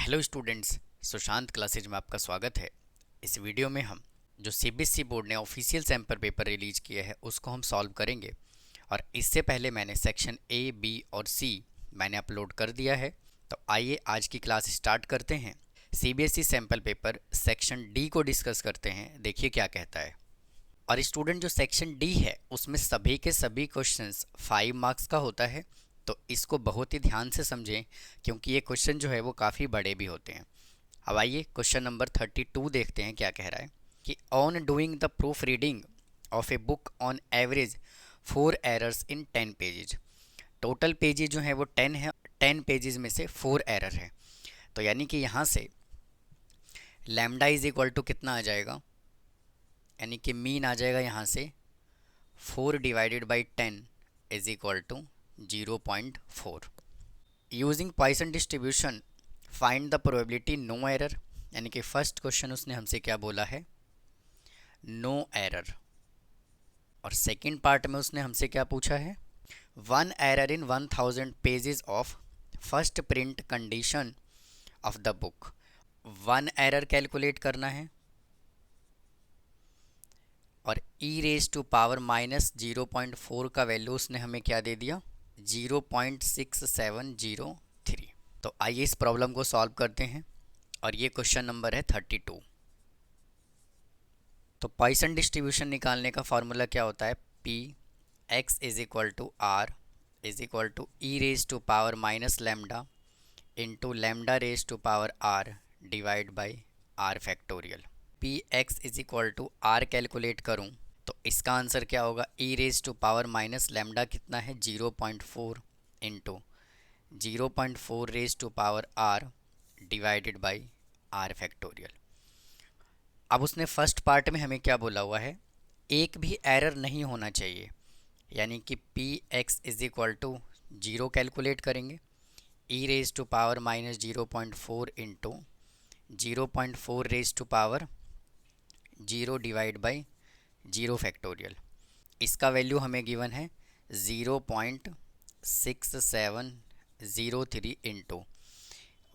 Hello students, Sushant classes में आपका स्वागत है। इस वीडियो में हम जो सीबीएसई बोर्ड ने ऑफिशियल सैम्पल पेपर रिलीज किया है उसको हम सॉल्व करेंगे। और इससे पहले मैंने सेक्शन ए, बी और सी मैंने अपलोड कर दिया है। तो आइए आज की क्लास स्टार्ट करते हैं। CBSE sample paper section D को डिस्कस करते हैं, देखिए क्या कहता है। और स्टूडेंट जो सेक्शन डी है उसमें सभी के सभी क्वेश्चंस 5 मार्क्स का होता है, तो इसको बहुत ही ध्यान से समझें क्योंकि ये क्वेश्चन जो है वो काफ़ी बड़े भी होते हैं। अब आइए क्वेश्चन नंबर 32 देखते हैं क्या कह रहा है कि on doing the proof reading of a book on average 4 errors in 10 pages. Total pages जो है वो 10 है, 10 पेजेज में से 4 एरर है। तो यानी कि यहाँ से लैम्डा इज इक्वल टू कितना आ जाएगा, यानी कि मीन आ जाएगा यहाँ से 4 divided by 10 is equal to 0.4। Using Poisson distribution find the probability no error, यानी कि फर्स्ट क्वेश्चन उसने हमसे क्या बोला है, नो एरर। और सेकंड पार्ट में उसने हमसे क्या पूछा है, 1 error in 1000 pages of first print condition of the book. 1 error calculate करना है और e raise to power minus 0.4 का वैल्यू उसने हमें क्या दे दिया, 0.6703। तो आइए इस प्रॉब्लम को सॉल्व करते हैं और ये क्वेश्चन नंबर है 32। तो पॉइसन डिस्ट्रीब्यूशन निकालने का फॉर्मूला क्या होता है, P x is equal to R is equal to e raise to power minus lambda into lambda raise to power R divide by R factorial. P x is equal to R calculate करूँ तो इसका answer क्या होगा, e raise to power minus lambda कितना है 0.4 into 0.4 raise to power R divided by R factorial. अब उसने first part में हमें क्या बोला हुआ है, एक भी एरर नहीं होना चाहिए, यानी कि P x is equal to 0 calculate करेंगे, e raise to power minus 0.4 into 0.4 raise to power 0 divide by 0 factorial. इसका वैल्यू हमें गिवन है 0.6703 into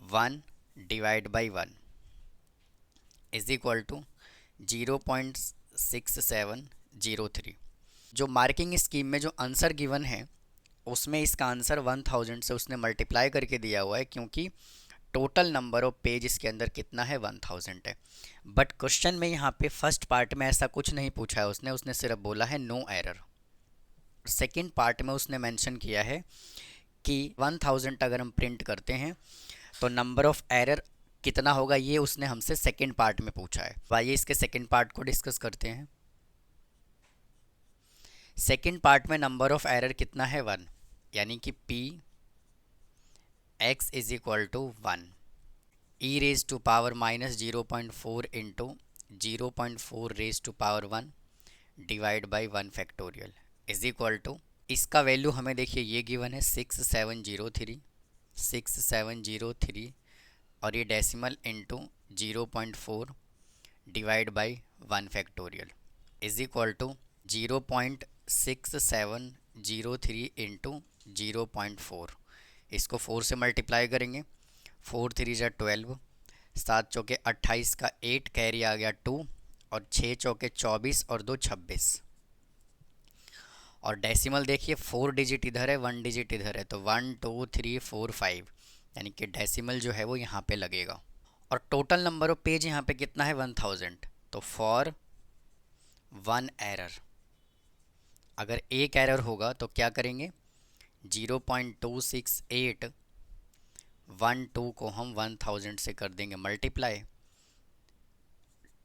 1 divide by 1 is equal to 0.6703। जो मार्किंग स्कीम में जो आंसर गिवन है उसमें इसका आंसर 1000 से उसने मल्टीप्लाई करके दिया हुआ है, क्योंकि टोटल नंबर ऑफ पेज इसके अंदर कितना है 1000 है। बट क्वेश्चन में यहाँ पे फर्स्ट पार्ट में ऐसा कुछ नहीं पूछा है उसने सिर्फ बोला है नो एरर। सेकंड पार्ट में उसने मेंशन किया है कि 1000 अगर हम प्रिंट करते हैं तो नंबर ऑफ एरर कितना होगा, ये उसने हमसे सेकंड पार्ट में पूछा है। तो आइए इसके सेकंड पार्ट को डिस्कस करते हैं। सेकंड पार्ट में नंबर ऑफ एरर कितना है 1, यानी कि P x is equal to 1 e raise to power minus 0.4 into 0.4 raise to power 1 divide by 1 factorial is equal to, इसका वैल्यू हमें देखिए ये गिवन है 6703 और ये decimal into 0.4 divide by 1 factorial is equal to 0.6703 into 0.4। इसको 4 से multiply करेंगे, 4 3 जा 12, 7 चौके 28 का 8 कैरी आ गया 2 और 6 चौके 24 और 2 26। और डेसिमल देखिए 4 डिजिट इधर है 1 डिजिट इधर है, तो 1 2 3 4 5, यानी कि डेसिमल जो है वो यहाँ पे लगेगा। और टोटल नंबर ऑफ पेज यहाँ पे कितना है 1000, तो फॉर 1 एरर, अगर एक एरर होगा तो क्या करेंगे, 0.268 12 को हम 1000 से कर देंगे मल्टीप्लाई,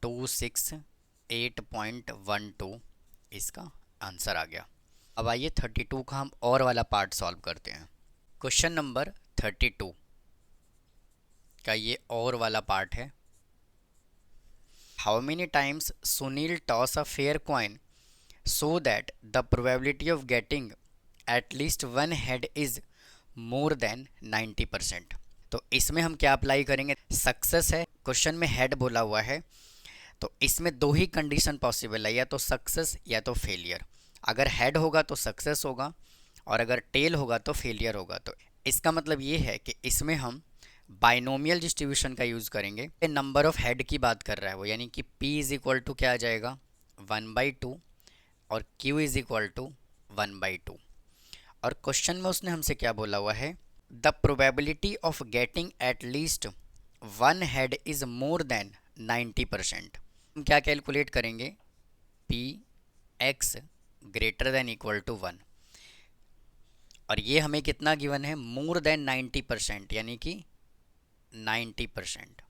268.12 इसका आंसर आ गया। अब आइए 32 का हम और वाला पार्ट सॉल्व करते हैं। क्वेश्चन नंबर 32 का ये और वाला पार्ट है, how many times Sunil toss a fair coin so that the probability of getting at least 1 head is more than 90%। तो इसमें हम क्या अप्लाई करेंगे, सक्सेस है, क्वेश्चन में हेड बोला हुआ है, तो इसमें दो ही कंडीशन पॉसिबल है, या तो सक्सेस या तो फेलियर। अगर हेड होगा तो सक्सेस होगा और अगर टेल होगा तो फेलियर होगा। तो इसका मतलब ये है कि इसमें हम बाइनोमियल डिस्ट्रीब्यूशन का यूज़ करेंगे। नंबर ऑफ हेड की बात कर रहा है वो, यानी कि P इज इक्वल टू क्या आ जाएगा 1/2 और Q इज इक्वल टू 1/2। और क्वेश्चन में उसने हमसे क्या बोला हुआ है, the probability of getting at least one head is more than 90%। हम क्या कैलकुलेट करेंगे, P x greater than equal to 1, और ये हमें कितना गिवन है, मोर देन 90%, यानी कि 90%।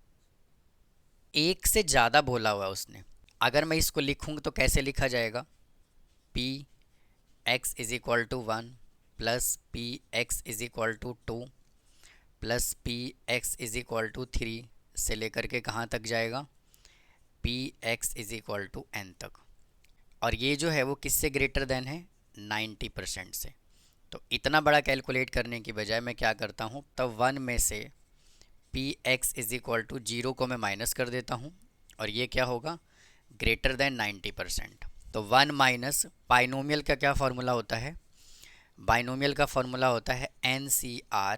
एक से ज़्यादा बोला हुआ उसने। अगर मैं इसको लिखूँ तो कैसे लिखा जाएगा, P x is equal to 1 plus P x is equal to 2 plus P x is equal to 3 से लेकर के कहाँ तक जाएगा, P x is equal to n तक। और ये जो है वो किससे ग्रेटर देन है, 90% से। तो इतना बड़ा कैलकुलेट करने की बजाय मैं क्या करता हूँ, तब 1 में से P x is equal to 0 को मैं माइनस कर देता हूँ, और ये क्या होगा, ग्रेटर देन 90%। तो 1 माइनस बाइनोमियल का क्या फार्मूला होता है, बाइनोमियल का फार्मूला होता है NCR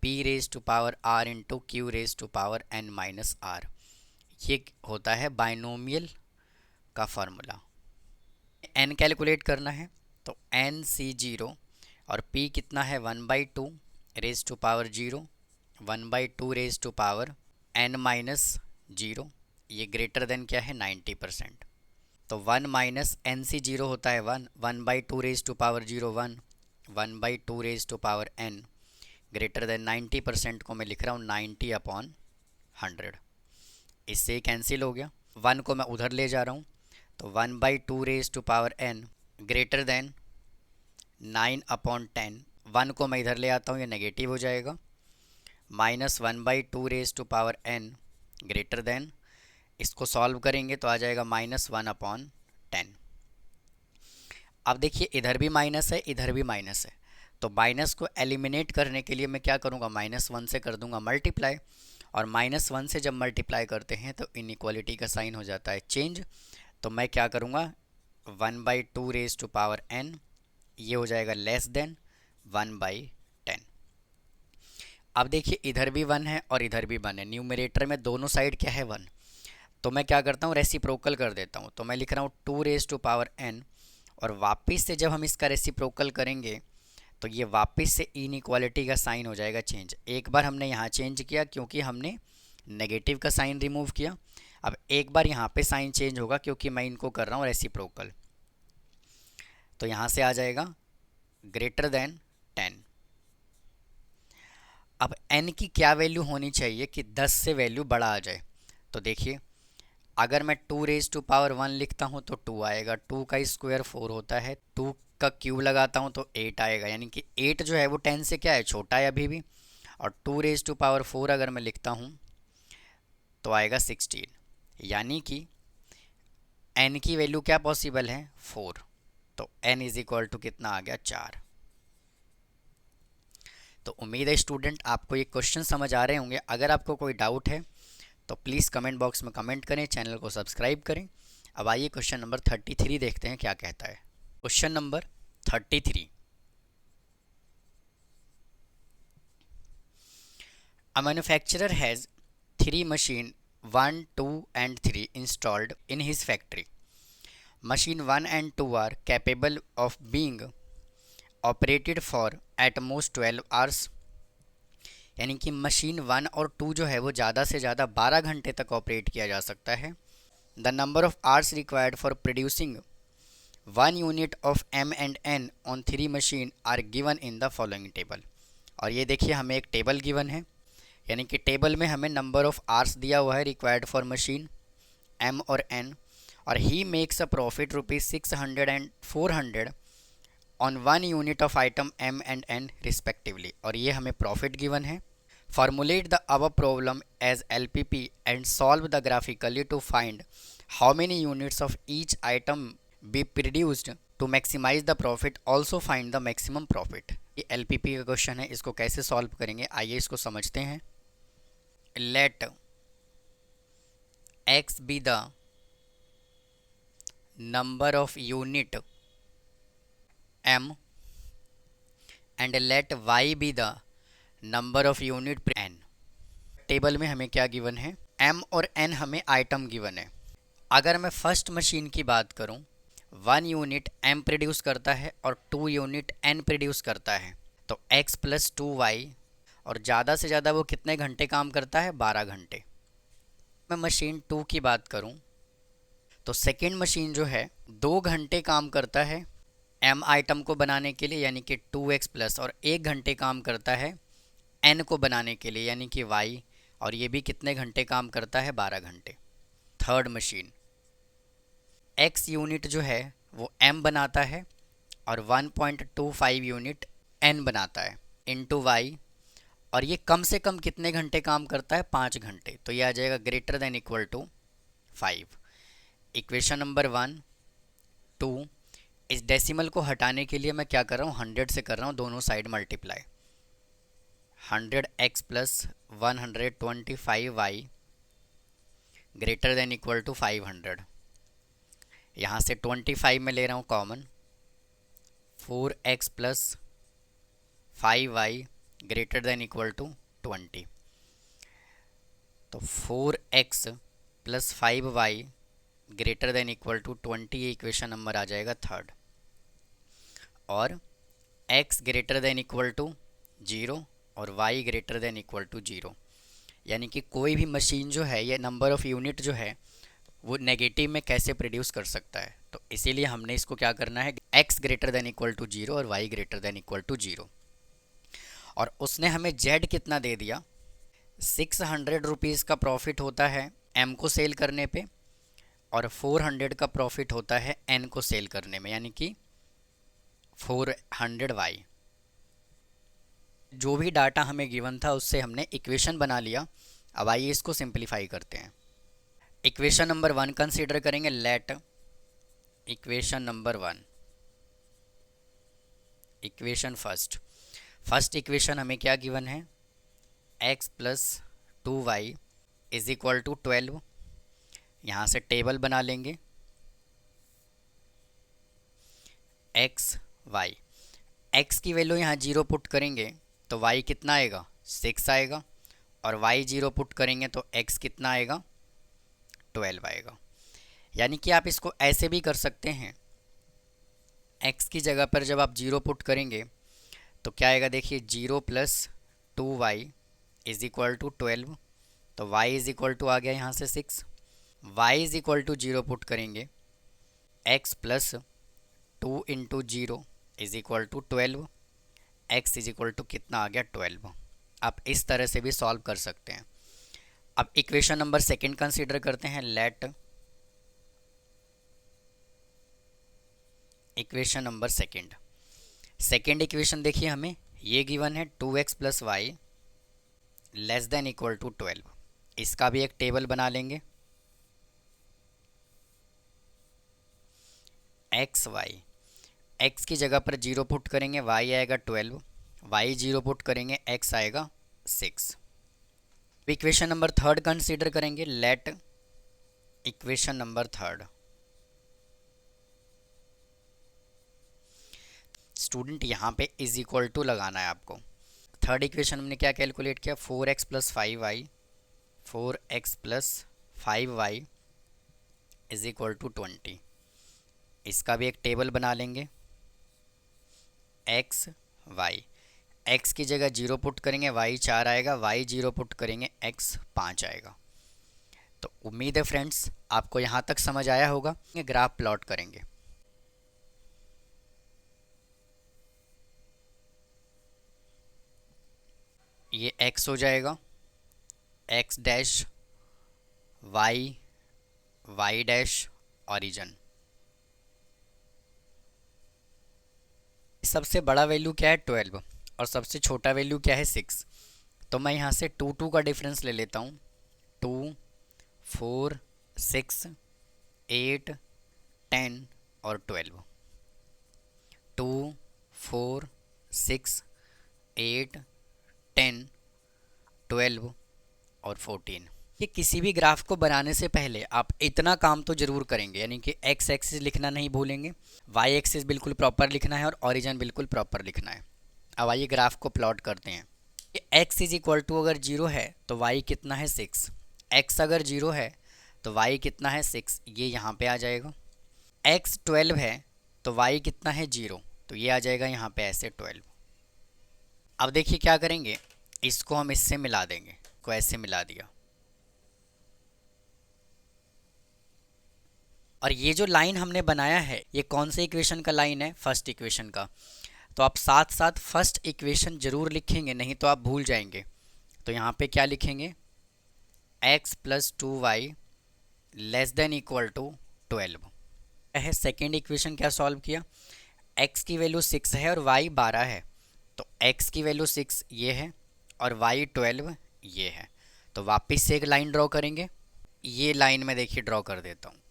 P raise to power R into Q raise to power N minus R। ये होता है बाइनोमियल का फार्मूला। N कैलकुलेट करना है तो NC0 और P कितना है 1/2 raise to power 0, 1/2 raise to power N minus 0, ये ग्रेटर देन क्या है 90%। तो 1 माइनस NC0 होता है 1, 1/2 raise to power 0 1, 1/2 raise to power N greater than 90% को मैं लिख रहा हूँ 90/100। इससे कैंसिल हो गया, 1 को मैं उधर ले जा रहा हूँ, तो 1/2 raise to power N greater than 9/10। 1 को मैं इधर ले आता हूँ, ये नेगेटिव हो जाएगा, minus 1/2 raise to power N greater than, इसको सॉल्व करेंगे तो आ जाएगा -1/10। अब देखिए इधर भी माइनस है, इधर भी माइनस है, तो माइनस को एलिमिनेट करने के लिए मैं क्या करूँगा, -1 से कर दूंगा मल्टीप्लाई, और -1 से जब मल्टीप्लाई करते हैं तो इनइक्वालिटी का साइन हो जाता है चेंज। तो मैं क्या करूँगा, 1/2 रेज टू पावर N ये हो जाएगा लेस देन 1/10। अब देखिए इधर भी 1 है और इधर भी 1 है, न्यूमरेटर में दोनों साइड क्या है 1, तो मैं क्या करता हूँ रेसिप्रोकल कर देता हूँ। तो मैं लिख रहा हूँ 2 रेज टू पावर N, और वापस से जब हम इसका रेसिप्रोकल करेंगे तो ये वापस से इनइक्वालिटी का साइन हो जाएगा चेंज। एक बार हमने यहाँ चेंज किया क्योंकि हमने नेगेटिव का साइन रिमूव किया, अब एक बार यहाँ पे साइन चेंज होगा क्योंकि मैं इनको कर रहा हूँ रेसिप्रोकल, तो यहाँ से आ जाएगा ग्रेटर देन 10। अब n की क्या वैल्यू होनी चाहिए कि 10 से वैल्यू बड़ा आ जाए, तो देखिए अगर मैं 2 रेज टू पावर 1 लिखता हूँ तो 2 आएगा, 2 का स्क्वायर 4 होता है, 2 का क्यूब लगाता हूँ तो 8 आएगा, यानी कि 8 जो है वो 10 से क्या है, छोटा है अभी भी। और 2 रेज टू पावर 4 अगर मैं लिखता हूँ तो आएगा 16, यानी कि n की वैल्यू क्या पॉसिबल है, 4। तो n इज इक्वल टू कितना आ गया, 4। तो उम्मीद है स्टूडेंट आपको ये क्वेश्चन समझ आ रहे होंगे। अगर आपको कोई डाउट है तो प्लीज़ कमेंट बॉक्स में कमेंट करें, चैनल को सब्सक्राइब करें। अब आइए क्वेश्चन नंबर 33 देखते हैं क्या कहता है। Question number 33, a manufacturer has 3 machine 1, 2 and 3 installed in his factory. Machine 1 and 2 are capable of being operated for at most 12 hours, यानी कि मशीन 1 और 2 जो है वो ज़्यादा से ज़्यादा 12 घंटे तक ऑपरेट किया जा सकता है। The number of hours required for producing 1 unit of M and N on 3 machine are given in the following table. और ये देखिए हमें एक टेबल गिवन है, यानी कि टेबल में हमें नंबर ऑफ आवर्स दिया हुआ है रिक्वायर्ड फॉर मशीन M और N, और he makes a profit ₹600 and 400 on 1 unit of item M and N respectively, और ये हमें प्रॉफिट गिवन है। Formulate the above problem as LPP and solve the graphically to find how many units of each item be produced to maximise the profit, also find the maximum profit. ये LPP का question है, इसको कैसे solve करेंगे आइए इसको समझते हैं। Let x be the number of unit M and let y be the number of unit N। Table में हमें क्या गिवन है, m और n हमें आइटम गिवन है। अगर मैं फर्स्ट मशीन की बात करूं, 1 यूनिट m प्रोड्यूस करता है और 2 यूनिट n प्रोड्यूस करता है, तो x प्लस 2y, और ज़्यादा से ज़्यादा वो कितने घंटे काम करता है, 12 घंटे। मैं मशीन 2 की बात करूं तो सेकेंड मशीन जो है 2 घंटे काम करता है m आइटम को बनाने के लिए यानी कि 2x प्लस, और 1 घंटे काम करता है n को बनाने के लिए यानी कि y, और ये भी कितने घंटे काम करता है, 12 घंटे। थर्ड मशीन x यूनिट जो है वो m बनाता है और 1.25 यूनिट n बनाता है इनटू y, और ये कम से कम कितने घंटे काम करता है, 5 घंटे। तो ये आ जाएगा greater than equal to 5। Equation number 1 2। इस डेसिमल को हटाने के लिए मैं क्या कर रहा हूँ, 100 से कर रहा हूँ, दोनों side multiply. 100x plus 125y greater than equal to 500। यहाँ से 25 में ले रहा हूँ common, 4x plus 5y greater than equal to 20। तो 4x plus 5y greater than equal to 20, ये इक्वेशन नंबर आ जाएगा थर्ड। और x greater than equal to 0 और y greater than equal to 0, यानी कि कोई भी मशीन जो है, ये नंबर ऑफ़ यूनिट जो है वो नेगेटिव में कैसे प्रोड्यूस कर सकता है। तो इसीलिए हमने इसको क्या करना है, x greater than equal to 0 और y greater than equal to 0। और उसने हमें z कितना दे दिया, 600 रुपीज़ का प्रॉफिट होता है m को सेल करने पे, और 400 का प्रॉफिट होता है n को सेल करने में, यानी कि 400y। जो भी डाटा हमें गिवन था उससे हमने इक्वेशन बना लिया। अब आइए इसको सिंप्लीफाई करते हैं। इक्वेशन नंबर 1 कंसीडर करेंगे, let equation number 1, equation first equation हमें क्या गिवन है, x plus 2y is equal to 12। यहाँ से टेबल बना लेंगे, x y, x की वैल्यू यहाँ 0 पुट करेंगे तो y कितना आएगा, 6 आएगा, और y 0 पुट करेंगे तो x कितना आएगा, 12 आएगा। यानी कि आप इसको ऐसे भी कर सकते हैं, x की जगह पर जब आप 0 पुट करेंगे तो क्या आएगा, देखिए 0 plus 2y is equal to 12, तो y इज इक्वल टू आ गया यहाँ से 6। y is equal to 0 put करेंगे, x plus 2 into 0 is equal to 12, x is equal to कितना आ गया, 12। आप इस तरह से भी सॉल्व कर सकते हैं। अब इक्वेशन नंबर सेकंड कंसीडर करते हैं, let equation number second equation देखिए हमें ये गिवन है 2x plus y less than equal to 12। इसका भी एक टेबल बना लेंगे, एक्स वाई, एक्स की जगह पर 0 पुट करेंगे y आएगा 12, y 0 पुट करेंगे x आएगा 6। इक्वेशन नंबर थर्ड कंसीडर करेंगे, let equation number third. Student यहाँ पे इज इक्वल टू लगाना है आपको। थर्ड इक्वेशन हमने क्या कैलकुलेट किया, 4x plus 5y, 4x plus 5y is equal to 20। इसका भी एक टेबल बना लेंगे, x y, x की जगह 0 पुट करेंगे y 4 आएगा, y 0 पुट करेंगे x 5 आएगा। तो उम्मीद है फ्रेंड्स आपको यहाँ तक समझ आया होगा। ये ग्राफ प्लॉट करेंगे, ये x हो जाएगा, x dash y dash origin. सबसे बड़ा वैल्यू क्या है 12 और सबसे छोटा वैल्यू क्या है 6। तो मैं यहाँ से 2 का डिफरेंस ले लेता हूँ, 2 4 6 8 10 और 12, 2 4 6 8 10 12 और 14। ये किसी भी ग्राफ को बनाने से पहले आप इतना काम तो ज़रूर करेंगे, यानी कि x एक्सिस लिखना नहीं भूलेंगे, y एक्सिस बिल्कुल प्रॉपर लिखना है और ओरिजिन बिल्कुल प्रॉपर लिखना है। अब आइए ग्राफ को प्लॉट करते हैं। x इज इक्वल टू अगर जीरो है तो y कितना है 6, x अगर जीरो है तो y कितना है 6, ये यहाँ पे आ जाएगा। x 12 है तो y कितना है जीरो, तो ये आ जाएगा यहाँ पे ऐसे 12। अब देखिए क्या करेंगे, इसको हम इससे मिला देंगे, को ऐसे मिला दिया, और ये जो लाइन हमने बनाया है ये कौन से इक्वेशन का लाइन है, फर्स्ट इक्वेशन का। तो आप साथ साथ फर्स्ट इक्वेशन जरूर लिखेंगे, नहीं तो आप भूल जाएंगे। तो यहाँ पे क्या लिखेंगे, x plus 2y less than equal to 12 है। सेकेंड इक्वेशन क्या सॉल्व किया, x की वैल्यू 6 है और y 12 है, तो x की वैल्यू 6 ये है और y 12 ये है। तो वापस से एक लाइन ड्रॉ करेंगे, ये लाइन में देखिए ड्रॉ कर देता हूँ।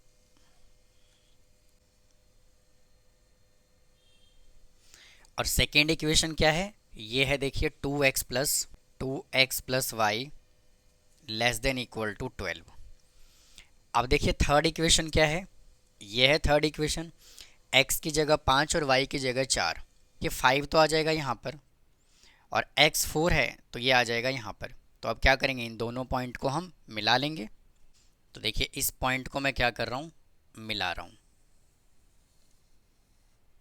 और सेकेंड इक्वेशन क्या है, ये है देखिए 2x plus y less than equal to 12। अब देखिए थर्ड इक्वेशन क्या है, ये है थर्ड इक्वेशन, x की जगह 5 और y की जगह 4, ये 5 तो आ जाएगा यहाँ पर, और x 4 है तो ये आ जाएगा यहाँ पर। तो अब क्या करेंगे, इन दोनों पॉइंट को हम मिला लेंगे। तो देखिए इस पॉइंट को मैं क्या कर रहा हूँ, मिला रहा हूँ।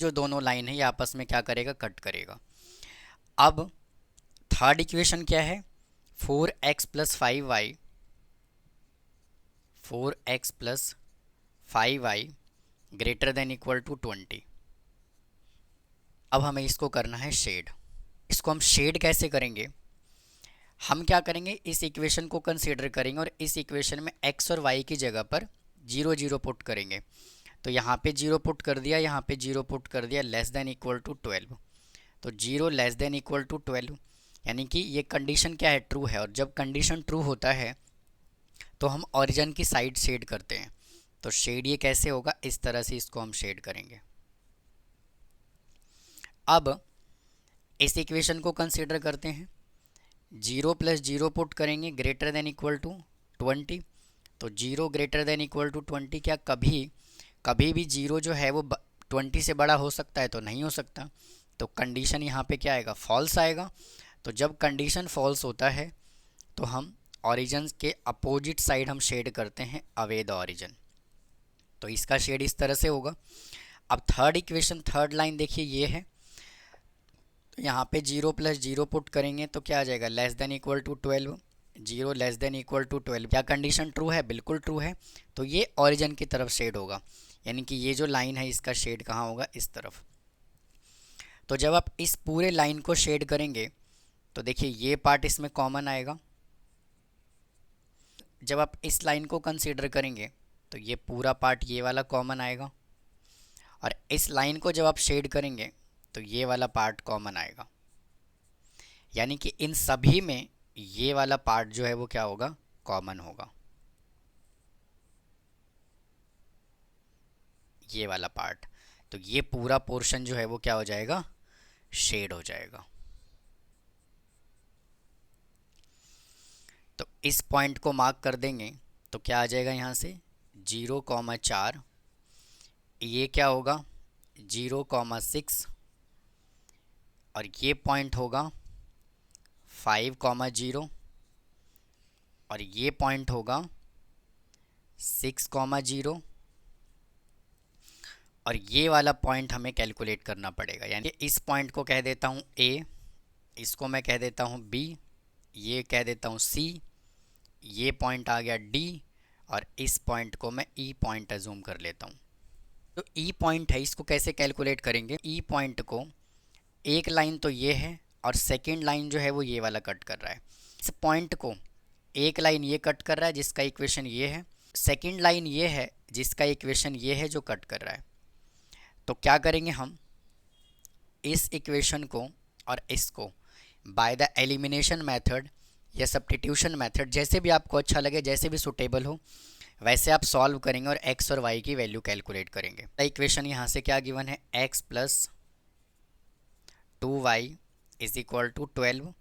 जो दोनों लाइन है ये आपस में क्या करेगा, कट करेगा। अब थर्ड इक्वेशन क्या है, 4x plus 5y, 4x plus 5y greater than equal to 20। अब हमें इसको करना है शेड। इसको हम शेड कैसे करेंगे, हम क्या करेंगे, इस इक्वेशन को कंसीडर करेंगे और इस इक्वेशन में x और y की जगह पर 0 0 पुट करेंगे। तो यहाँ पे 0 पुट कर दिया, यहाँ पे 0 पुट कर दिया, लेस देन इक्वल टू 12। तो 0 लेस देन इक्वल टू 12, यानी कि ये कंडीशन क्या है, ट्रू है। और जब कंडीशन ट्रू होता है तो हम ओरिजिन की साइड शेड करते हैं। तो शेड ये कैसे होगा, इस तरह से इसको हम शेड करेंगे। अब इस इक्वेशन को कंसीडर करते हैं, 0 प्लस 0 पुट करेंगे ग्रेटर देन इक्वल टू 20। तो 0 ग्रेटर देन इक्वल टू 20, क्या कभी भी 0 जो है वो 20 से बड़ा हो सकता है, तो नहीं हो सकता। तो कंडीशन यहाँ पे क्या आएगा, फॉल्स आएगा। तो जब कंडीशन फॉल्स होता है तो हम ऑरिजिन के अपोजिट साइड हम शेड करते हैं, अवे द ऑरिजिन। तो इसका शेड इस तरह से होगा। अब थर्ड इक्वेशन, थर्ड लाइन देखिए ये है, तो यहाँ पे 0 प्लस 0 पुट करेंगे तो क्या आ जाएगा, less than equal to 12। 0 less than equal to 12, क्या कंडीशन ट्रू है, बिल्कुल ट्रू है। तो ये ऑरिजिन की तरफ शेड होगा, यानी कि ये जो लाइन है इसका शेड कहाँ होगा, इस तरफ। तो जब आप इस पूरे लाइन को शेड करेंगे तो देखिए ये पार्ट इसमें कॉमन आएगा। जब आप इस लाइन को कंसीडर करेंगे तो ये पूरा पार्ट ये वाला कॉमन आएगा, और इस लाइन को जब आप शेड करेंगे तो ये वाला पार्ट कॉमन आएगा। यानी कि इन सभी में ये वाला पार्ट जो है वो क्या होगा, कॉमन होगा, ये वाला पार्ट। तो ये पूरा पोर्शन जो है वो क्या हो जाएगा, शेड हो जाएगा। तो इस पॉइंट को मार्क कर देंगे तो क्या आ जाएगा, यहाँ से 0,4, ये क्या होगा 0,6, और ये पॉइंट होगा 5,0, और ये पॉइंट होगा 6,0, और ये वाला पॉइंट हमें कैलकुलेट करना पड़ेगा। यानी इस पॉइंट को कह देता हूँ A, इसको मैं कह देता हूँ B, ये कह देता हूँ C, ये पॉइंट आ गया D, और इस पॉइंट को मैं E पॉइंट अजूम कर लेता हूँ। तो E पॉइंट है, इसको कैसे कैलकुलेट करेंगे, E पॉइंट को एक लाइन तो ये है और सेकेंड लाइन जो है वो ये वाला कट कर रहा है। इस पॉइंट को एक लाइन ये कट कर रहा है जिसका इक्वेशन ये है, सेकेंड लाइन ये है जिसका इक्वेशन ये है जो कट कर रहा है। तो क्या करेंगे हम, इस इक्वेशन को और इसको बाय द एलिमिनेशन मेथड या सब्स्टिट्यूशन मेथड, जैसे भी आपको अच्छा लगे, जैसे भी सुटेबल हो वैसे आप सॉल्व करेंगे और x और y की वैल्यू कैलकुलेट करेंगे। इक्वेशन यहाँ से क्या गिवन है, x plus 2y is equal to 12,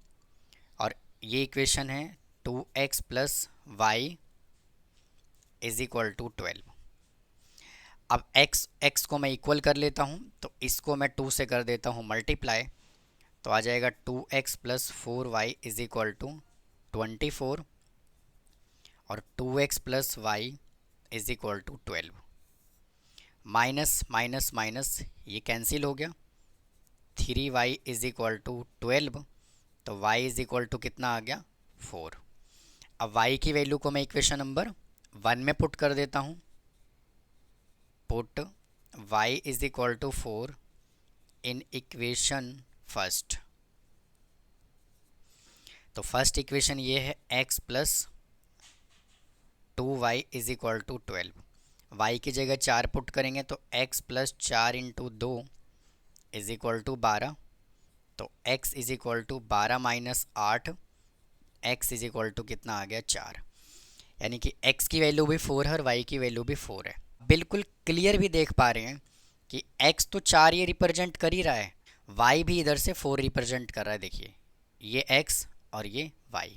और ये इक्वेशन है 2x plus y is equal to 12। अब x को मैं इक्वल कर लेता हूँ, तो इसको मैं 2 से कर देता हूँ मल्टीप्लाई, तो आ जाएगा 2x plus 4y is equal to 24 और 2x plus y is equal to 12। Minus minus minus ये कैंसिल हो गया। 3y इज इक्वल टू 12, तो y इज इक्वल टू कितना आ गया 4। अब y की वैल्यू को मैं इक्वेशन नंबर 1 में पुट कर देता हूँ। Put y is equal to 4 in equation first. तो फर्स्ट इक्वेशन ये है x plus 2y is equal to 12। y की जगह 4 पुट करेंगे तो x plus 4 into 2 is equal to 12। तो x is equal to 12 minus 8, x is equal to कितना आ गया 4। यानी कि x की वैल्यू भी 4 है और y की वैल्यू भी 4 है। बिल्कुल क्लियर भी देख पा रहे हैं कि x तो 4 ये रिप्रेजेंट कर ही रहा है, y भी इधर से 4 रिप्रेजेंट कर रहा है। देखिए ये x और ये y,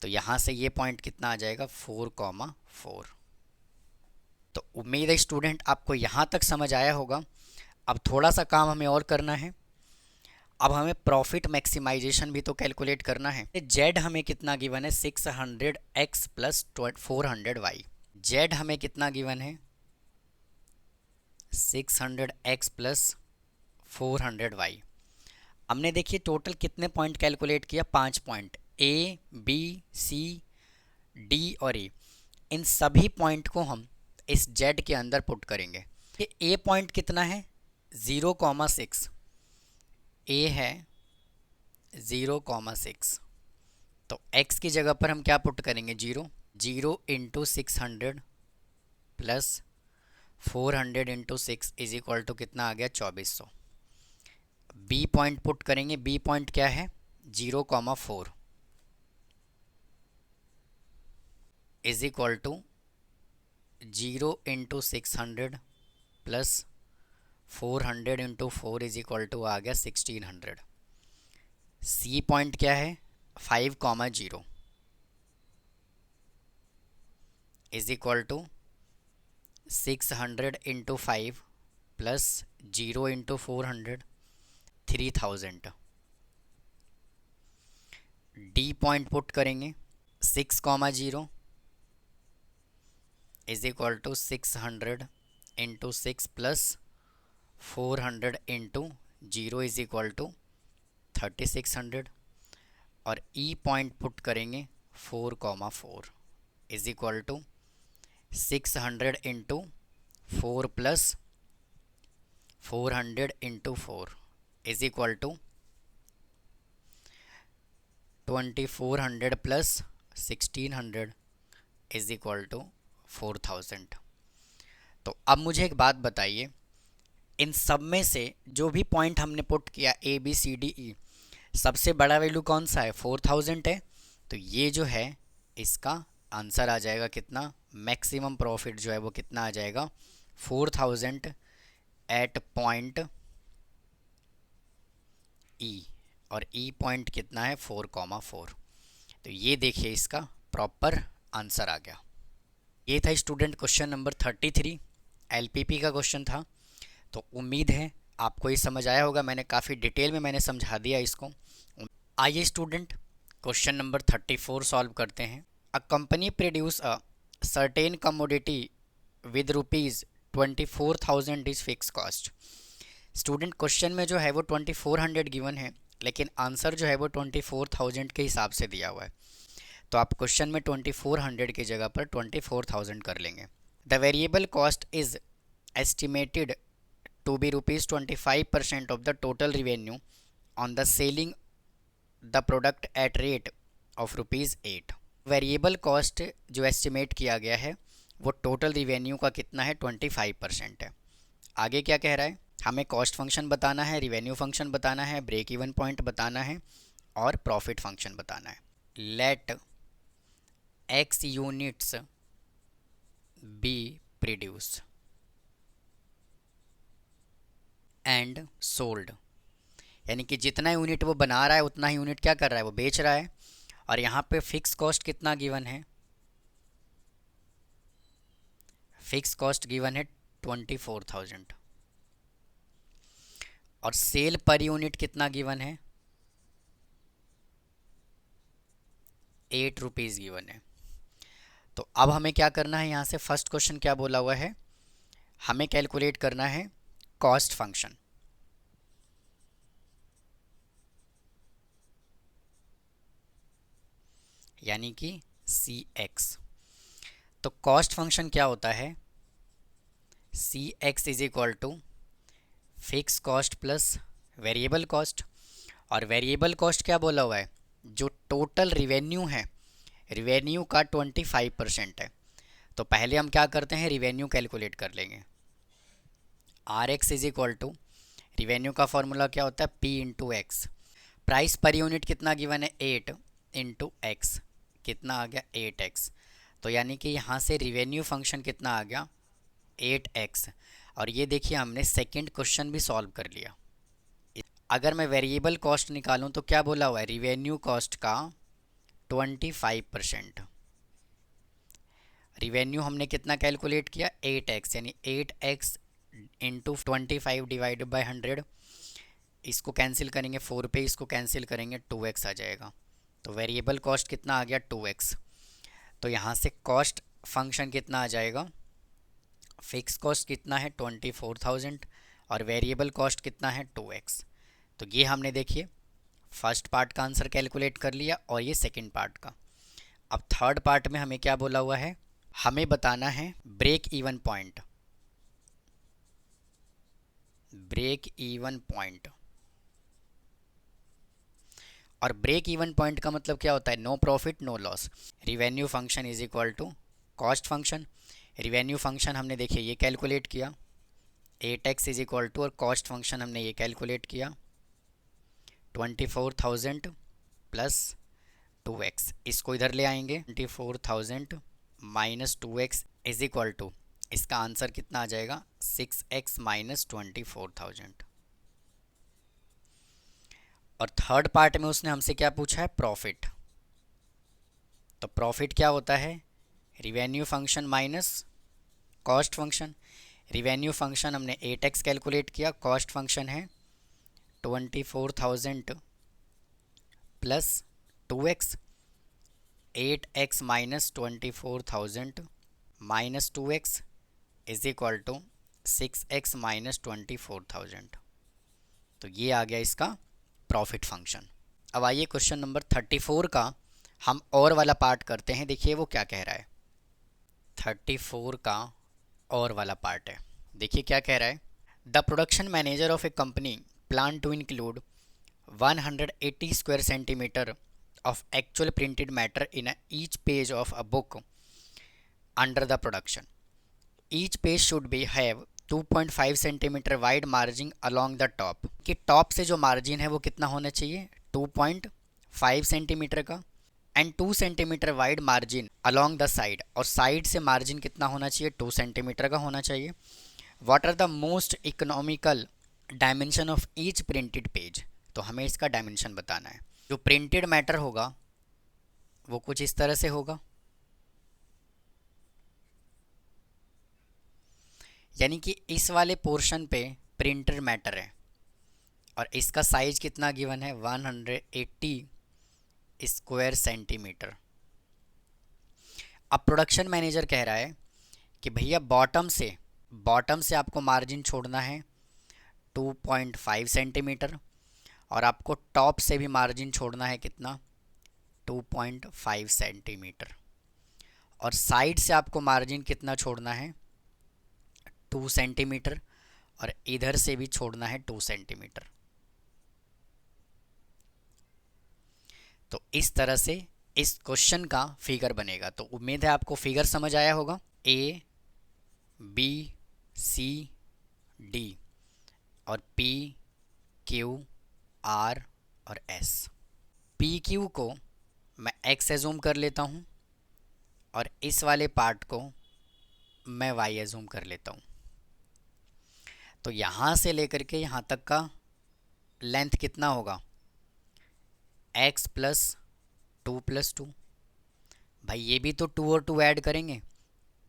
तो यहाँ से ये पॉइंट कितना आ जाएगा 4,4। तो उम्मीद है स्टूडेंट आपको यहाँ तक समझ आया होगा। अब थोड़ा सा काम हमें और करना है। अब हमें प्रॉफिट मैक्सिमाइजेशन भी तो कैलकुलेट करना है। जेड हमें कितना गिवन है 600x प्लस 400y। जेड हमें कितना गिवन है 600x प्लस 400y। हमने देखिए टोटल कितने पॉइंट कैलकुलेट किया, 5 point, A B C D और ए। इन सभी पॉइंट को हम इस जेड के अंदर पुट करेंगे। ये ए पॉइंट कितना है 0,6, ए है 0,6। तो x की जगह पर हम क्या पुट करेंगे 0। 0 into 600 plus 400 into 6 is equal to कितना आ गया 2400। बी पॉइंट पुट करेंगे, बी पॉइंट क्या है 0,4 is equal to 0 into 600 plus 400 into 4 is equal to आ गया 1600। सी पॉइंट क्या है 5,0 is equal to 600 into 5 plus 0 into 400 3000। D point put करेंगे 6,0 is equal to 600 into 6 plus 400 into 0 is equal to 3600। और E point put करेंगे 4,4 is equal to 600 into 4 plus 400 into 4 is equal to 2400 plus 1600 is equal to 4000। तो अब मुझे एक बात बताइए, इन सब में से जो भी पॉइंट हमने पुट किया ए बी सी डी ई, सबसे बड़ा वैल्यू कौन सा है 4000 है। तो ये जो है इसका आंसर आ जाएगा कितना, मैक्सिमम प्रॉफिट जो है वो कितना आ जाएगा 4000 एट पॉइंट ई, और ई पॉइंट कितना है 4,4। तो ये देखिए इसका प्रॉपर आंसर आ गया। ये था स्टूडेंट क्वेश्चन नंबर 33, एलपीपी का क्वेश्चन था। तो उम्मीद है आपको ये समझ आया होगा, मैंने काफ़ी डिटेल में मैंने समझा दिया इसको। आइए स्टूडेंट क्वेश्चन नंबर 34 सॉल्व करते हैं। A company produce a certain commodity with ₹24,000 is fix cost. Student question में जो है वो 2400 गिवन है, लेकिन आंसर जो है वो 24,000 के हिसाब से दिया हुआ है। तो आप क्वेश्चन में 2400 की जगह पर 24,000 कर लेंगे। The variable cost is estimated to be ₹25% of the total revenue on the selling the product at rate of ₹8। Variable cost जो एस्टिमेट किया गया है वो टोटल रिवेन्यू का कितना है 25% है। आगे क्या कह रहा है, हमें कॉस्ट फंक्शन बताना है, रिवेन्यू फंक्शन बताना है, ब्रेक इवन पॉइंट बताना है और प्रॉफिट फंक्शन बताना है। Let x units be produced and sold, यानी कि जितना यूनिट वो बना रहा है उतना ही यूनिट क्या कर रहा है वो बेच रहा है। और यहाँ पे फिक्स कॉस्ट कितना गिवन है, फिक्स कॉस्ट गिवन है 24,000। और सेल पर यूनिट कितना गिवन है, 8 रुपीज़ गिवन है। तो अब हमें क्या करना है, यहाँ से फर्स्ट क्वेश्चन क्या बोला हुआ है, हमें कैलकुलेट करना है कॉस्ट फंक्शन। यानी कि सी एक्स। तो कॉस्ट फंक्शन क्या होता है, C X is equal to fix cost plus variable cost. और वेरिएबल कॉस्ट क्या बोला हुआ है, जो टोटल रिवेन्यू है, रिवेन्यू का 25% है। तो पहले हम क्या करते हैं, रिवेन्यू कैलकुलेट कर लेंगे। R x is equal to, revenue का फॉर्मूला क्या होता है, पी इंटू एक्स। प्राइस पर यूनिट कितना गिवन है, 8 इंटू एक्स, कितना आ गया 8x। तो यानी कि यहाँ से रिवेन्यू फंक्शन कितना आ गया 8x। और ये देखिए हमने सेकंड क्वेश्चन भी सॉल्व कर लिया। अगर मैं वेरिएबल कॉस्ट निकालूं तो क्या बोला हुआ है, रिवेन्यू कॉस्ट का 25%। रिवेन्यू हमने कितना कैलकुलेट किया 8x, यानी 8x इंटू 25 डिवाइडेड बाई 100। इसको कैंसिल करेंगे 4 पे, इसको कैंसिल करेंगे 2x आ जाएगा। तो वेरिएबल कॉस्ट कितना आ गया 2x। तो यहाँ से कॉस्ट फंक्शन कितना आ जाएगा, फिक्स कॉस्ट कितना है 24,000 और वेरिएबल कॉस्ट कितना है 2x। तो ये हमने देखिए फर्स्ट पार्ट का आंसर कैलकुलेट कर लिया और ये सेकंड पार्ट का। अब थर्ड पार्ट में हमें क्या बोला हुआ है, हमें बताना है break even point. Break even point, और ब्रेक इवन पॉइंट का मतलब क्या होता है, no profit no loss. Revenue function is equal to cost function. Revenue function हमने देखिए ये कैलकुलेट किया 8x इज इक्वल टू, और कॉस्ट फंक्शन हमने ये कैलकुलेट किया 24,000 प्लस 2x। इसको इधर ले आएंगे 24,000 minus 2x is equal to, इसका आंसर कितना आ जाएगा 6x माइनस 24,000। और थर्ड पार्ट में उसने हमसे क्या पूछा है, प्रॉफिट। तो प्रॉफिट क्या होता है, revenue function minus cost function. Revenue function हमने 8x कैलकुलेट किया, कॉस्ट फंक्शन है 24,000 plus 2x। 8x minus 24,000 minus 2x is equal to 6x minus 24,000। तो ये आ गया इसका प्रॉफिट फंक्शन। अब आइए क्वेश्चन नंबर 34 का हम और वाला पार्ट करते हैं। देखिए वो क्या कह रहा है, 34 का और वाला पार्ट है। देखिए क्या कह रहा है, the production manager of a company plan to include 180 square centimetre of actual printed matter in each page of a book under the production. Each page should be have 2.5 centimetre wide margin along the top, कि top से जो margin है वो कितना होना चाहिए 2.5 centimetre का, and 2 centimetre wide margin along the side, और साइड से मार्जिन कितना होना चाहिए 2 सेंटीमीटर का होना चाहिए। What are the most economical dimension of each printed page. तो हमें इसका डायमेंशन बताना है। जो प्रिंटेड मैटर होगा वो कुछ इस तरह से होगा, यानी कि इस वाले पोर्शन पे प्रिंटेड मैटर है और इसका साइज कितना गिवन है 180 स्क्वायर सेंटीमीटर। अब प्रोडक्शन मैनेजर कह रहा है कि भैया बॉटम से आपको मार्जिन छोड़ना है 2.5 सेंटीमीटर, और आपको टॉप से भी मार्जिन छोड़ना है कितना 2.5 सेंटीमीटर, और साइड से आपको मार्जिन कितना छोड़ना है 2 सेंटीमीटर, और इधर से भी छोड़ना है 2 सेंटीमीटर। तो इस तरह से इस क्वेश्चन का फिगर बनेगा। तो उम्मीद है आपको फिगर समझ आया होगा। A, B, C, D और P, Q, R और S। PQ को मैं X एजूम कर लेता हूँ और इस वाले पार्ट को मैं Y एजूम कर लेता हूँ। तो यहाँ से लेकर के यहाँ तक का लेंथ कितना होगा x प्लस 2 प्लस 2। भाई ये भी तो 2 और 2 ऐड करेंगे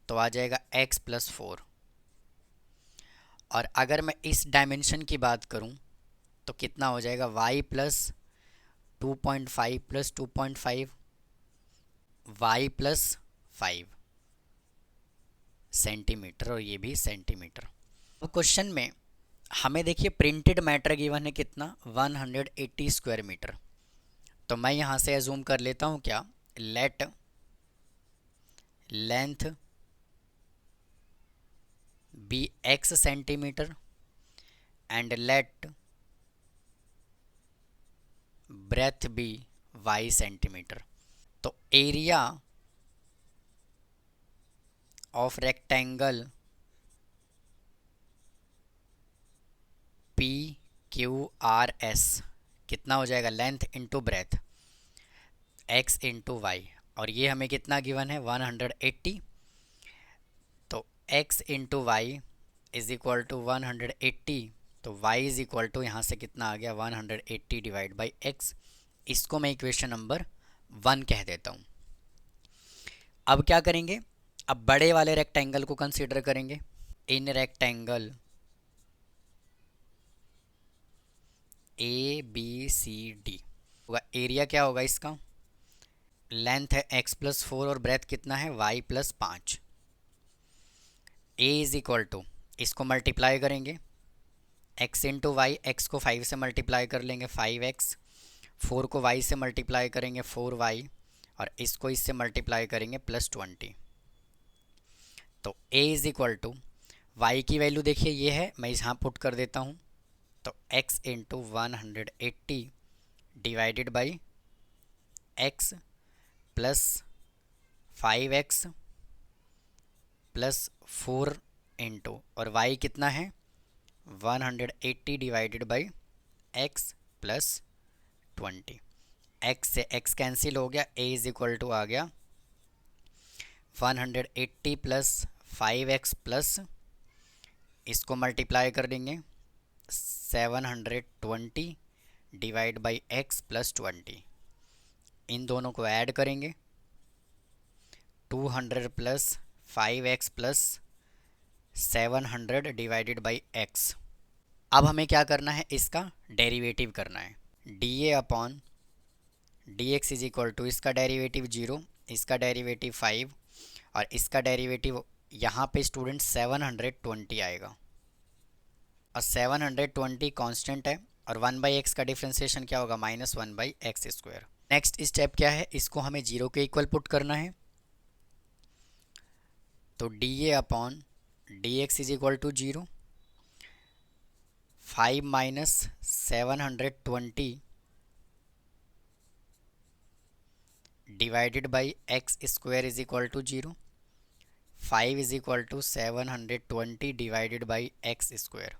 तो आ जाएगा x प्लस 4। और अगर मैं इस डायमेंशन की बात करूं तो कितना हो जाएगा y plus 2.5 plus 2.5 y plus 5 centimetre, और ये भी सेंटीमीटर। अब क्वेश्चन में हमें देखिए प्रिंटेड मैटर गिवन है कितना 180 स्क्वायर मीटर। तो मैं यहाँ से एज्यूम कर लेता हूँ क्या, let length be x centimetre and let breadth be y centimetre. तो area of rectangle P Q R S कितना हो जाएगा, length into breadth x into Y, और ये हमें कितना गिवन है 180। तो x into Y is equal to 180, तो y इज इक्वल टू यहाँ से कितना आ गया 180 डिवाइड बाई x। इसको मैं इक्वेशन नंबर 1 कह देता हूँ। अब क्या करेंगे, अब बड़े वाले रेक्टेंगल को कंसीडर करेंगे। In rectangle A B C D होगा, एरिया क्या होगा इसका, लेंथ है x प्लस 4 और ब्रेथ कितना है y plus 5। a is equal to, इसको मल्टीप्लाई करेंगे x इंटू वाई, एक्स को 5 से मल्टीप्लाई कर लेंगे 5x, 4 को y से मल्टीप्लाई करेंगे 4y, और इसको इससे मल्टीप्लाई करेंगे +20। तो a is equal to, y की वैल्यू देखिए ये है, मैं यहाँ पुट कर देता हूँ। तो x into 180 divided by x plus 5x plus 4 into, और y कितना है 180 divided by x plus 20। x से x कैंसिल हो गया, a इज इक्वल टू आ गया 180 प्लस 5x प्लस, इसको मल्टीप्लाई कर देंगे 720 डिवाइड बाई x प्लस 20। इन दोनों को ऐड करेंगे 200 plus 5x plus 700 divided by x। अब हमें क्या करना है, इसका डेरिवेटिव करना है। dA upon dx is equal to, इसका डेरिवेटिव 0, इसका डेरिवेटिव 5, और इसका डेरिवेटिव यहाँ पे स्टूडेंट 720 आएगा, और 720 कांस्टेंट है, और 1/x का डिफ्रेंसिएशन क्या होगा -1/x²। नेक्स्ट स्टेप क्या है, इसको हमें 0 के इक्वल पुट करना है। तो dA upon dx is equal to 0, 5 minus 720 divided by x² is equal to 0, 5 is equal to 720 divided by x²।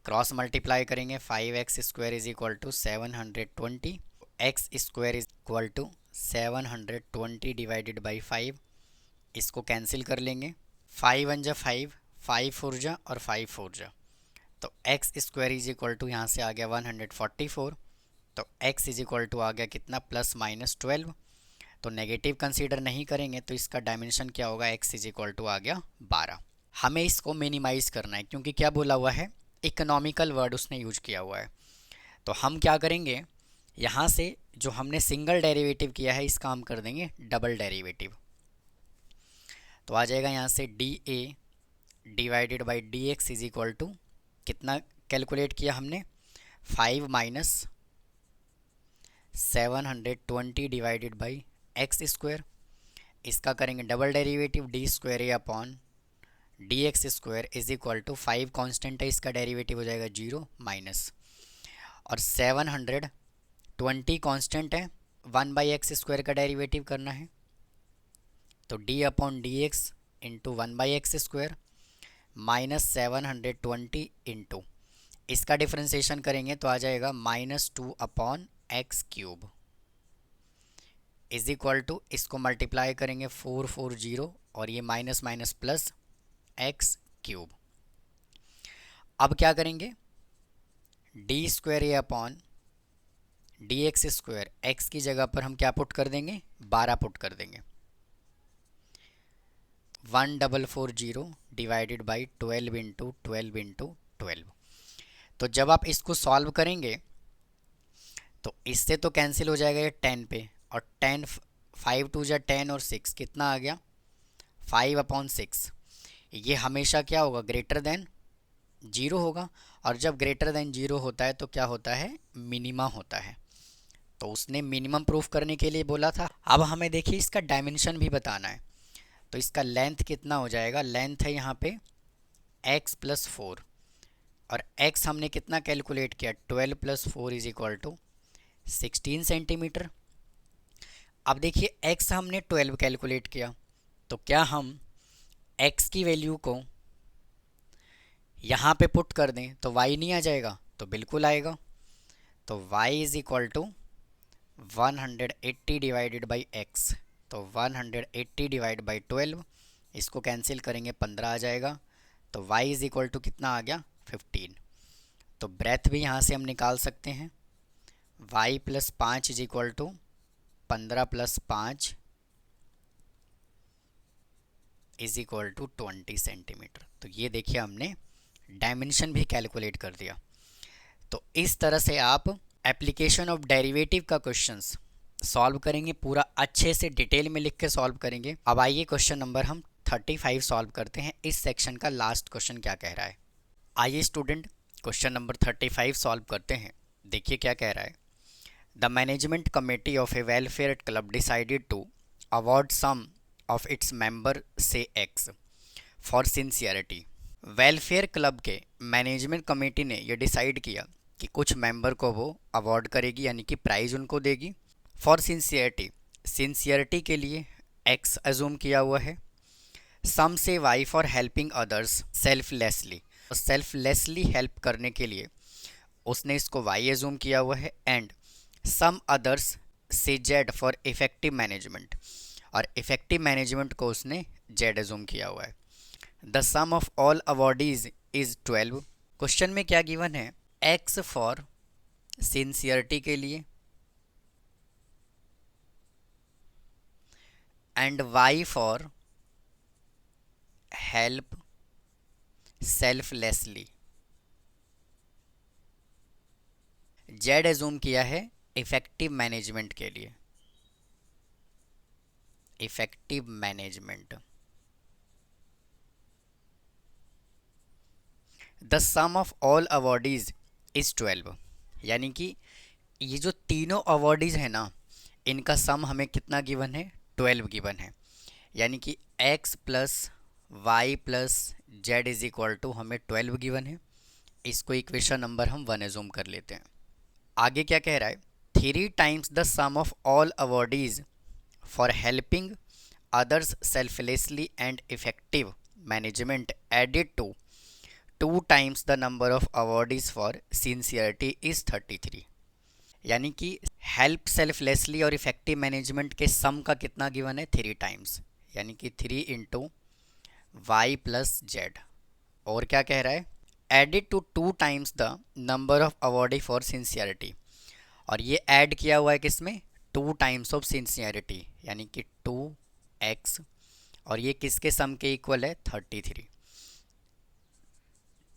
Cross multiply करेंगे 5x² is equal to 720, x² is equal to 720 divided by 5, इसको cancel कर लेंगे 5 1 जा 5, 5 4 जा और 5 4 जा, तो x² is equal to यहाँ से आ गया 144। तो x इज इक्वल टू आ गया कितना +-12। तो नेगेटिव कंसीडर नहीं करेंगे तो इसका डायमेंशन क्या होगा, x इज इक्वल टू आ गया 12। हमें इसको मिनिमाइज़ करना है क्योंकि क्या बोला हुआ है, इकोनॉमिकल वर्ड उसने यूज किया हुआ है। तो हम क्या करेंगे, यहाँ से जो हमने सिंगल डेरिवेटिव किया है इसका हम कर देंगे डबल डेरिवेटिव। तो आ जाएगा यहाँ से dA divided by dx is equal to, कितना कैलकुलेट किया हमने 5 माइनस 720 डिवाइडेड बाई x²। इसका करेंगे double derivative d² upon dx² is equal to 5 constant है, इसका डेरिवेटिव हो जाएगा 0 माइनस, और 720 कांस्टेंट है, 1/x² का डेरिवेटिव करना है। तो d upon dx into 1/x² minus 720 into, इसका डिफ्रेंसिएशन करेंगे तो आ जाएगा -2 upon x³ is equal to, इसको मल्टीप्लाई करेंगे 440 और ये माइनस माइनस प्लस x³। अब क्या करेंगे, d² अपॉन dx², x की जगह पर हम क्या पुट कर देंगे 12 पुट कर देंगे, 1440 डिवाइडेड बाई 12 इंटू 12 इंटू 12। तो जब आप इसको सॉल्व करेंगे तो इससे तो कैंसिल हो जाएगा ये 10 पे, और 10 5 2 जा 10 और 6 कितना आ गया 5/6। ये हमेशा क्या होगा ग्रेटर देन 0 होगा, और जब ग्रेटर देन 0 होता है तो क्या होता है मिनिमा होता है। तो उसने मिनिमम प्रूफ करने के लिए बोला था। अब हमें देखिए इसका डायमेंशन भी बताना है। तो इसका लेंथ कितना हो जाएगा, लेंथ है यहाँ पे x + 4, और x हमने कितना कैलकुलेट किया 12 + 4 = 16 सेंटीमीटर। अब देखिए x हमने 12 कैलकुलेट किया, तो क्या हम x की वैल्यू को यहाँ पे पुट कर दें तो y नहीं आ जाएगा, तो बिल्कुल आएगा। तो y = 180 डिवाइडेड बाई x, तो 180 डिवाइड बाई 12, इसको कैंसिल करेंगे 15 आ जाएगा। तो y = कितना आ गया 15। तो ब्रेथ भी यहाँ से हम निकाल सकते हैं, y + 5 = 15 + 5 = 20 सेंटीमीटर। तो ये देखिए हमने डायमेंशन भी कैलकुलेट कर दिया। तो इस तरह से आप एप्लीकेशन ऑफ डेरिवेटिव का क्वेश्चंस सॉल्व करेंगे, पूरा अच्छे से डिटेल में लिख के सॉल्व करेंगे। अब आइए क्वेश्चन नंबर हम 35 सॉल्व करते हैं। इस सेक्शन का लास्ट क्वेश्चन क्या कह रहा है। आइए स्टूडेंट क्वेश्चन नंबर 35 सॉल्व करते हैं। देखिए क्या कह रहा है। The management committee of a welfare club decided to award some of its member से X for sincerity. Welfare club के मैनेजमेंट कमेटी ने यह डिसाइड किया कि कुछ मेंबर को वो अवार्ड करेगी, यानी कि प्राइज़ उनको देगी। फॉर सिंसियरिटी, सिंसियरिटी के लिए एक्स अजूम किया हुआ है। सम से y for helping others selflessly, selflessly help करने के लिए उसने इसको वाई अजूम किया हुआ है। एंड सम अदर्स से जेड फॉर इफेक्टिव मैनेजमेंट, और इफेक्टिव मैनेजमेंट को उसने जेड अजूम किया हुआ है। The sum of all awardees is 12। Question में क्या गिवन है, एक्स फॉर सिंसियरिटी के लिए and y for help selflessly. Z assume किया है इफेक्टिव मैनेजमेंट के लिए, effective management. The sum of all awardees is 12, यानी कि ये जो तीनों अवॉर्डीज है ना, इनका सम हमें कितना गिवन है 12 गिवन है। यानी कि x + y + z = हमें 12 गिवन है। इसको इक्वेशन नंबर हम 1 एजूम कर लेते हैं। आगे क्या कह रहा है, 3 times the sum of all awardees for helping others selflessly and effective management added to 2 times the number of awardees for sincerity is 33। यानी कि हेल्प सेल्फलेसली और इफेक्टिव मैनेजमेंट के सम का कितना गिवन है 3 टाइम्स, यानी कि 3 × y + z। और क्या कह रहा है, added to 2 times the number of awardee for sincerity, और ये ऐड किया हुआ है किसमें 2 टाइम्स ऑफ सिंसियरिटी, यानी कि 2x, और ये किसके सम के इक्वल है 33।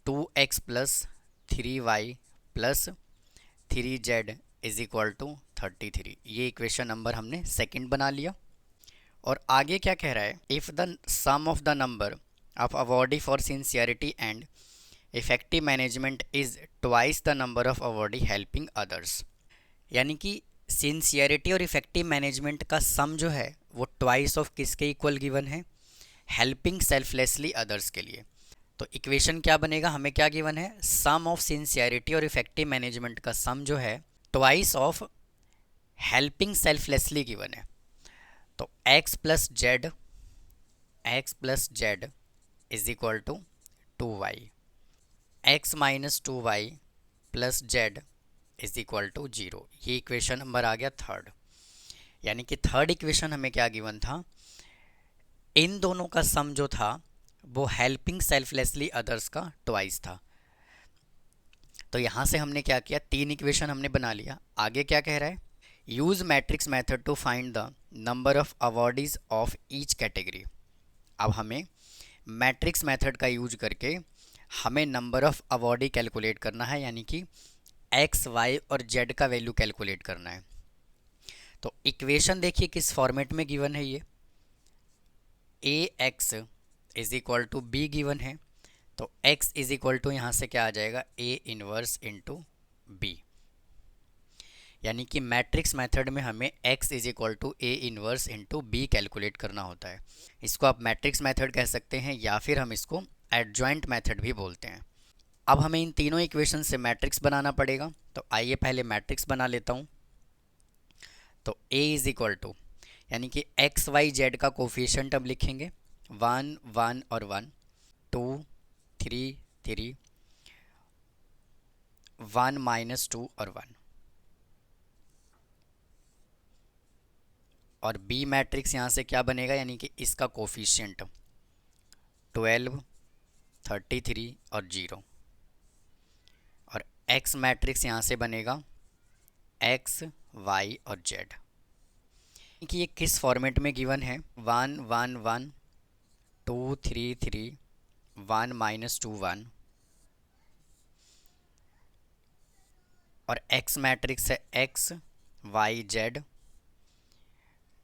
2x + 3y + 3z = 33। ये इक्वेशन नंबर हमने सेकंड बना लिया। और आगे क्या कह रहा है, if the sum of the number of awardee for sincerity and effective management is twice the number of awardee helping others. यानी कि सिंसियरिटी और इफेक्टिव मैनेजमेंट का सम जो है वो ट्वाइस ऑफ किसके इक्वल गिवन है, हेल्पिंग सेल्फलेसली अदर्स के लिए। तो इक्वेशन क्या बनेगा, हमें क्या गिवन है, सम ऑफ सिंसियरिटी और इफेक्टिव मैनेजमेंट का सम जो है twice of helping selflessly given है। तो x + z = 2y, x - 2y + z = 0। ये इक्वेशन नंबर आ गया थर्ड। यानी कि थर्ड इक्वेशन हमें क्या गिवन था, इन दोनों का सम जो था वो हेल्पिंग सेल्फलेसली अदर्स का ट्वाइस था। तो यहाँ से हमने क्या किया, 3 इक्वेशन हमने बना लिया। आगे क्या कह रहा है, use matrix method to find the number of awardees of each category. अब हमें मैट्रिक्स मेथड का यूज करके हमें नंबर ऑफ अवॉर्डी कैलकुलेट करना है, यानी कि एक्स वाई और जेड का वैल्यू कैलकुलेट करना है। तो इक्वेशन देखिए किस फॉर्मेट में गिवन है, ये A X is equal to B given है। तो x इज इक्वल टू यहाँ से क्या आ जाएगा, ए इनवर्स इंटू बी। यानी कि मैट्रिक्स मेथड में हमें x is equal to A inverse into B calculate करना होता है। इसको आप मैट्रिक्स मेथड कह सकते हैं या फिर हम इसको एडजॉइंट मेथड भी बोलते हैं। अब हमें इन तीनों इक्वेशन से मैट्रिक्स बनाना पड़ेगा। तो आइए पहले मैट्रिक्स बना लेता हूँ। तो a इज इक्वल टू, यानी कि एक्स वाई जेड का कोफिशिएंट अब लिखेंगे 1 1 और 1, 2 3 3, 1 -2 और 1। और बी मैट्रिक्स यहाँ से क्या बनेगा, यानी कि इसका कोफिशिएंट 12 33 और 0। और एक्स मैट्रिक्स यहाँ से बनेगा एक्स वाई और जेड। कि ये किस फॉर्मेट में गिवन है, 1 1 1 2 3 3, 1 -2 1। और एक्स मैट्रिक्स है एक्स वाई जेड,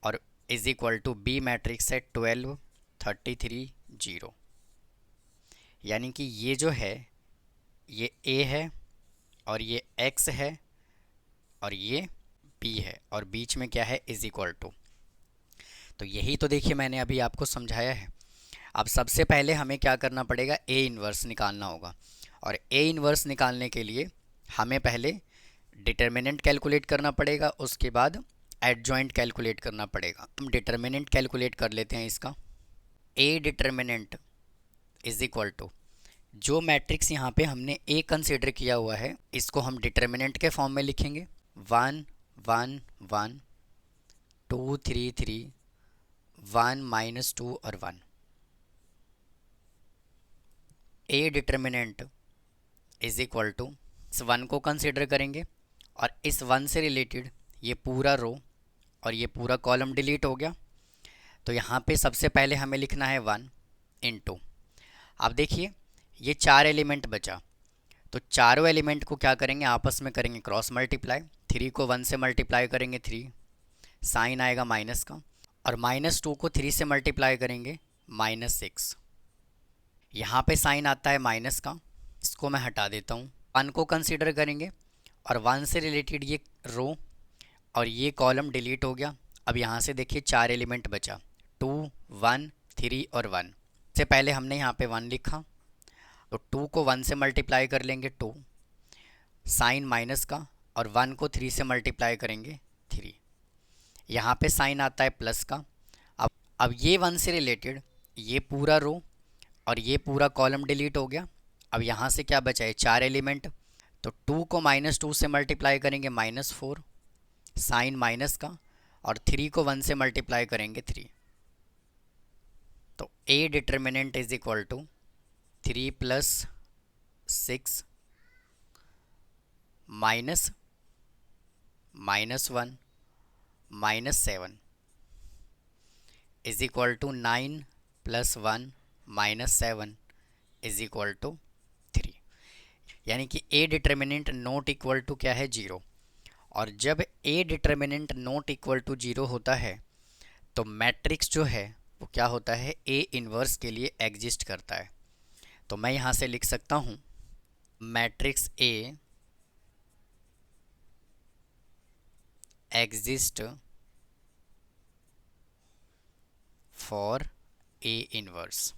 और is equal to B matrix है 12 33 0। यानी कि ये जो है ये ए है और ये एक्स है और ये बी है, और बीच में क्या है, इज इक्वल टू। तो यही तो देखिए मैंने अभी आपको समझाया है। अब सबसे पहले हमें क्या करना पड़ेगा, ए इन्वर्स निकालना होगा। और ए इन्वर्स निकालने के लिए हमें पहले डिटर्मिनेंट कैलकुलेट करना पड़ेगा, उसके बाद एडजॉइंट कैलकुलेट करना पड़ेगा। हम डिटर्मिनेंट कैलकुलेट कर लेते हैं इसका। A determinant is equal to, जो मैट्रिक्स यहाँ पे हमने ए कंसिडर किया हुआ है इसको हम डिटर्मिनेंट के फॉर्म में लिखेंगे 1 1 1 2 3 3, 1 -2 और 1। A determinant is equal to, इस 1 को कंसिडर करेंगे और इस 1 से रिलेटेड ये पूरा रो और ये पूरा कॉलम डिलीट हो गया। तो यहाँ पे सबसे पहले हमें लिखना है 1 इंटू, अब देखिए ये 4 एलिमेंट बचा। तो चारों एलिमेंट को क्या करेंगे, आपस में करेंगे क्रॉस मल्टीप्लाई। 3 को 1 से मल्टीप्लाई करेंगे 3, साइन आएगा माइनस का। और -2 को 3 से मल्टीप्लाई करेंगे -6, यहाँ पे साइन आता है माइनस का, इसको मैं हटा देता हूँ। 1 को कंसिडर करेंगे और 1 से रिलेटेड ये रो और ये कॉलम डिलीट हो गया। अब यहाँ से देखिए 4 एलिमेंट बचा, 2 1 3 और 1। से पहले हमने यहाँ पे 1 लिखा, तो 2 को 1 से मल्टीप्लाई कर लेंगे 2, साइन माइनस का, और 1 को 3 से मल्टीप्लाई करेंगे 3, यहाँ पे साइन आता है प्लस का। अब ये 1 से रिलेटेड ये पूरा रो और ये पूरा कॉलम डिलीट हो गया। अब यहाँ से क्या बचा है, 4 एलिमेंट। तो 2 को -2 से मल्टीप्लाई करेंगे -4, साइन माइनस का, और 3 को 1 से मल्टीप्लाई करेंगे 3। तो A determinant is equal to 3 + 6 -1 -7 is equal to 9 + 1 -7 is equal to 3। यानी कि A determinant not equal to क्या है, 0। और जब A determinant not equal to 0 होता है तो मैट्रिक्स जो है वो क्या होता है, ए इन्वर्स के लिए एग्जिस्ट करता है। तो मैं यहाँ से लिख सकता हूँ matrix A exist for A inverse.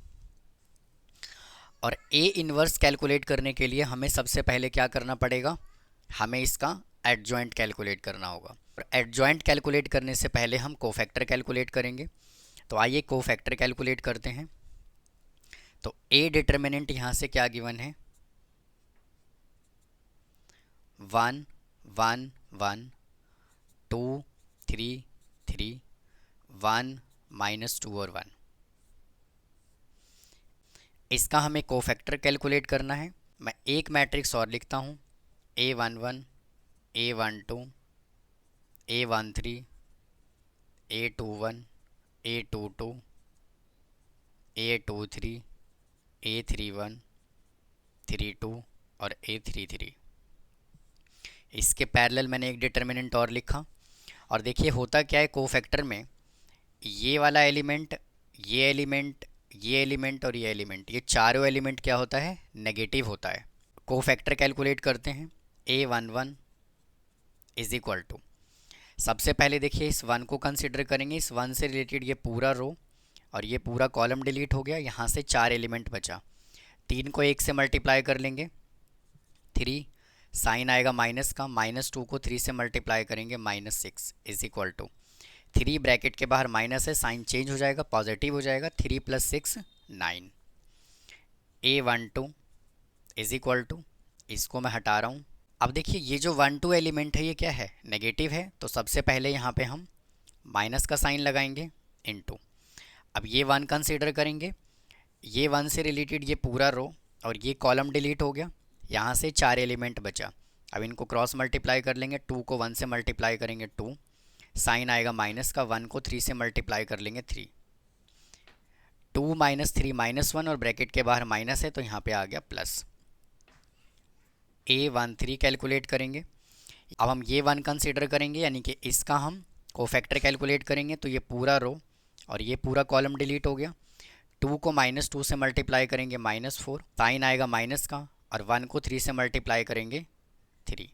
और ए इन्वर्स कैलकुलेट करने के लिए हमें सबसे पहले क्या करना पड़ेगा, हमें इसका एडजॉइंट कैलकुलेट करना होगा। और एडजॉइंट कैलकुलेट करने से पहले हम कोफैक्टर कैलकुलेट करेंगे। तो आइए कोफैक्टर कैलकुलेट करते हैं। तो ए डिटर्मिनेंट यहाँ से क्या गिवन है, 1 1 1 2 3 3, 1 -2 और 1। इसका हमें कोफैक्टर कैलकुलेट करना है। मैं एक मैट्रिक्स और लिखता हूँ, A11 A12 A13 A21 A22 A23 A31 A32 और A33। इसके पैरेलल मैंने एक डिटर्मिनेंट और लिखा। और देखिए होता क्या है कोफैक्टर में, ये वाला एलिमेंट, ये एलिमेंट, ये एलिमेंट और ये एलिमेंट, ये चारों एलिमेंट क्या होता है, नेगेटिव होता है। कोफैक्टर कैलकुलेट करते हैं। A11 इज इक्वल टू, सबसे पहले देखिए इस वन को कंसिडर करेंगे। इस वन से रिलेटेड ये पूरा रो और ये पूरा कॉलम डिलीट हो गया। यहाँ से 4 एलिमेंट बचा। 3 को 1 से मल्टीप्लाई कर लेंगे 3, साइन आएगा माइनस का, -2 को 3 से मल्टीप्लाई करेंगे -6 इज इक्वल टू 3 ब्रैकेट के बाहर माइनस है, साइन चेंज हो जाएगा, पॉजिटिव हो जाएगा। 3 + 6 9। A12 इज इक्वल टू, इसको मैं हटा रहा हूँ। अब देखिए ये जो 1 2 एलिमेंट है ये क्या है, नेगेटिव है। तो सबसे पहले यहाँ पे हम माइनस का साइन लगाएंगे इनटू। अब ये 1 कंसीडर करेंगे। ये 1 से रिलेटेड ये पूरा रो और ये कॉलम डिलीट हो गया। यहाँ से 4 एलिमेंट बचा। अब इनको क्रॉस मल्टीप्लाई कर लेंगे। 2 को 1 से मल्टीप्लाई करेंगे 2, साइन आएगा माइनस का। 1 को 3 से मल्टीप्लाई कर लेंगे 3। 2 - 3 -1 और ब्रैकेट के बाहर माइनस है तो यहाँ पे आ गया प्लस। A13 कैलकुलेट करेंगे। अब हम ये 1 कंसीडर करेंगे, यानी कि इसका हम कोफैक्टर कैलकुलेट करेंगे। तो ये पूरा रो और ये पूरा कॉलम डिलीट हो गया। 2 को -2 से मल्टीप्लाई करेंगे -4, साइन आएगा माइनस का। और 1 को 3 से मल्टीप्लाई करेंगे 3